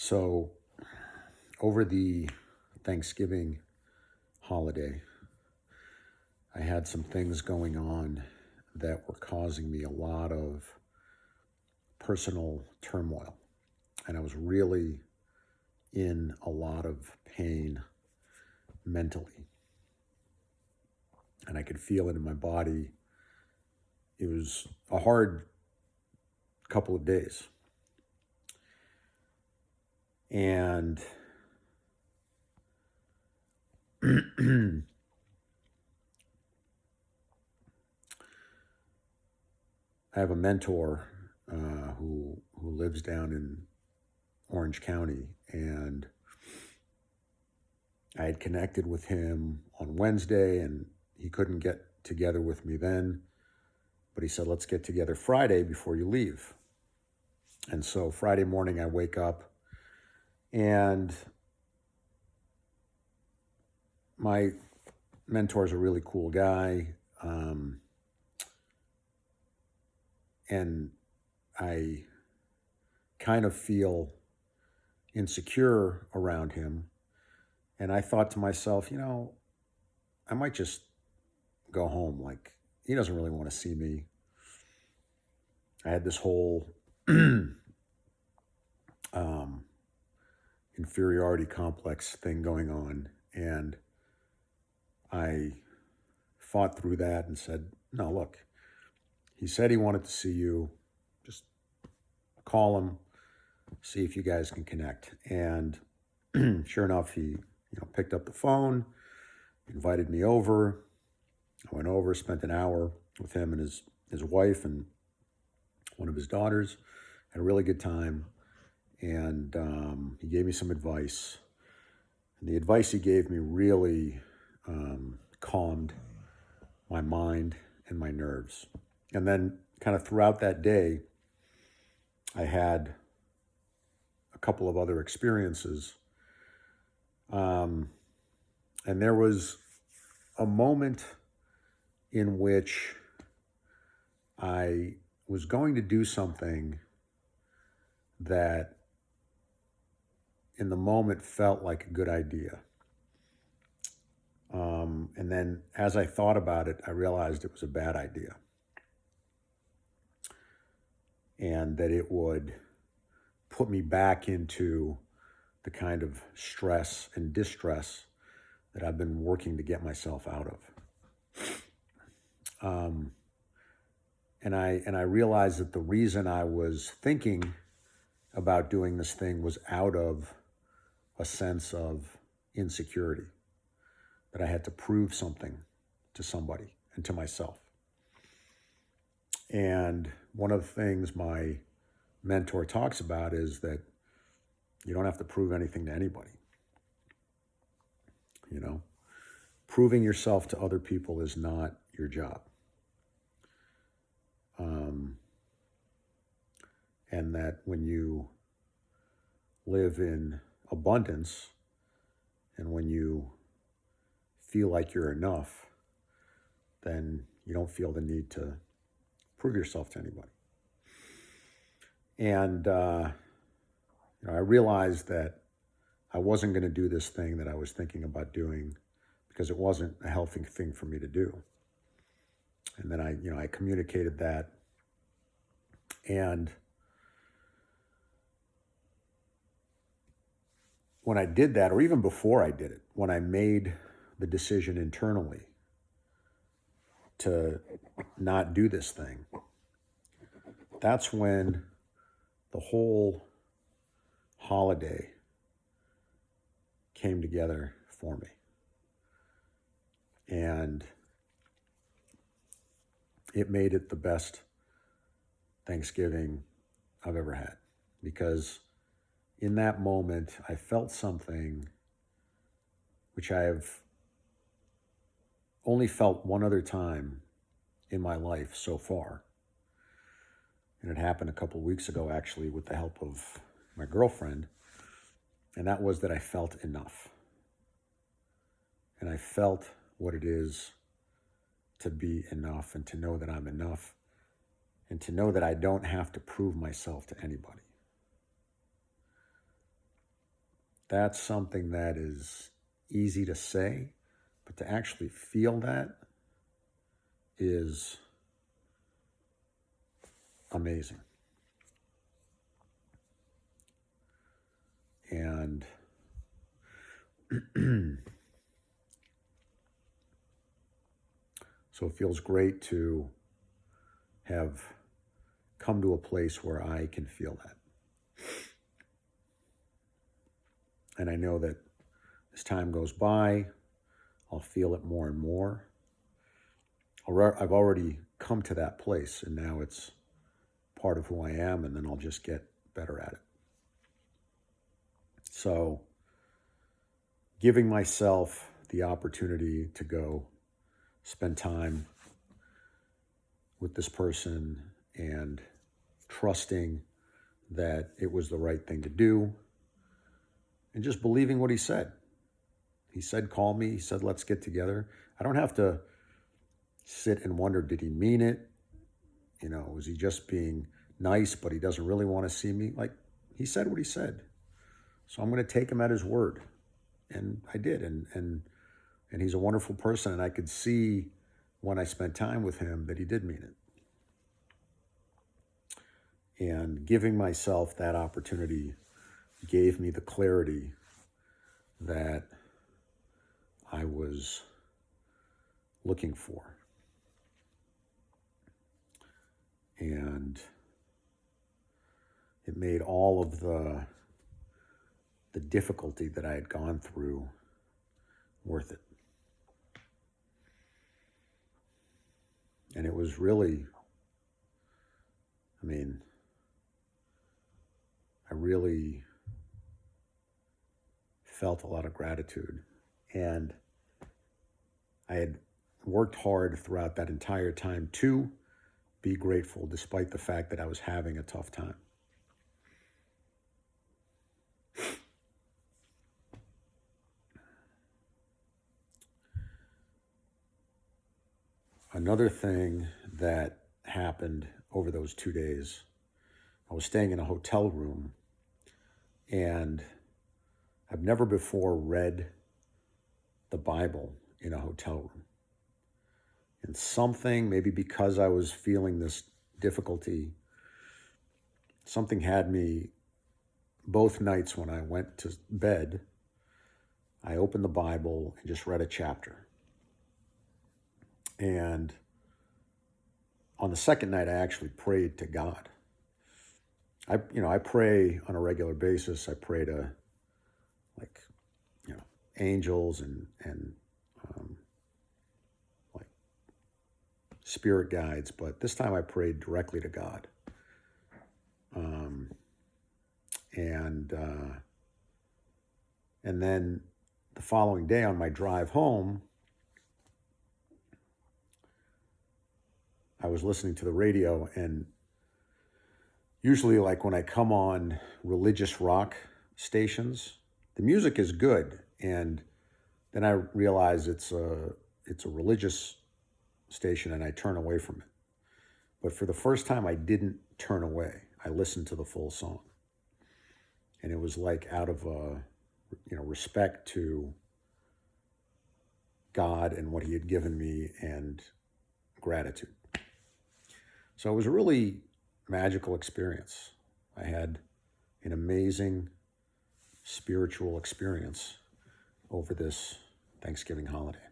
So over the Thanksgiving holiday, I had some things going on that were causing me a lot of personal turmoil. And I was really in a lot of pain mentally. And I could feel it in my body. It was a hard couple of days. And I have a mentor who lives down in Orange County, and I had connected with him on Wednesday, and he couldn't get together with me then, but he said, let's get together Friday before you leave. And so Friday morning I wake up, and my mentor's a really cool guy, and I kind of feel insecure around him. And I thought to myself, I might just go home. Like, he doesn't really want to see me. I had this whole inferiority complex thing going on. And I fought through that and said, no, look, he said he wanted to see you. Just call him, see if you guys can connect. And sure enough, he picked up the phone, invited me over. I went over, spent an hour with him and his wife and one of his daughters. Had a really good time. And he gave me some advice. And the advice he gave me really calmed my mind and my nerves. And then kind of throughout that day, I had a couple of other experiences. And there was a moment in which I was going to do something that in the moment felt like a good idea. And then as I thought about it, I realized it was a bad idea. And that it would put me back into the kind of stress and distress that I've been working to get myself out of. And I realized that the reason I was thinking about doing this thing was out of a sense of insecurity, that I had to prove something to somebody and to myself. And one of the things my mentor talks about is that you don't have to prove anything to anybody. Proving yourself to other people is not your job. And that when you live in abundance and when you feel like you're enough, then you don't feel the need to prove yourself to anybody. And I realized that I wasn't going to do this thing that I was thinking about doing because it wasn't a healthy thing for me to do. And then I communicated that. And when I did that, or even before I did it, when I made the decision internally to not do this thing, that's when the whole holiday came together for me. And it made it the best Thanksgiving I've ever had, because in that moment, I felt something which I have only felt one other time in my life so far. And it happened a couple of weeks ago, actually, with the help of my girlfriend. And that was that I felt enough. And I felt what it is to be enough and to know that I'm enough and to know that I don't have to prove myself to anybody. that's something that is easy to say, but to actually feel that is amazing. And so it feels great to have come to a place where I can feel that. And I know that as time goes by, I'll feel it more and more. I've already come to that place, and now it's part of who I am, and then I'll just get better at it. So giving myself the opportunity to go spend time with this person and trusting that it was the right thing to do and just believing what he said. He said, call me. He said, let's get together. I don't have to sit and wonder, did he mean it? You know, was he just being nice, but he doesn't really want to see me? Like, he said what he said. So I'm going to take him at his word. And I did. And he's a wonderful person. And I could see when I spent time with him that he did mean it. And giving myself that opportunity gave me the clarity that I was looking for. And it made all of the difficulty that I had gone through worth it. And it was really, I really felt a lot of gratitude. And I had worked hard throughout that entire time to be grateful, despite the fact that I was having a tough time. Another thing that happened over those 2 days, I was staying in a hotel room, and I've never before read the Bible in a hotel room. And something, maybe because I was feeling this difficulty, something had me both nights when I went to bed, I opened the Bible and just read a chapter. And on the second night, I actually prayed to God. I pray on a regular basis. I pray to, angels and like spirit guides, but this time I prayed directly to God. And then the following day on my drive home, I was listening to the radio, and usually, like when I come on religious rock stations, the music is good, and then I realize it's a religious station, and I turn away from it. But for the first time, I didn't turn away. I listened to the full song, and it was like out of respect to God and what He had given me, and gratitude. So it was a really magical experience. I had an amazing spiritual experience over this Thanksgiving holiday.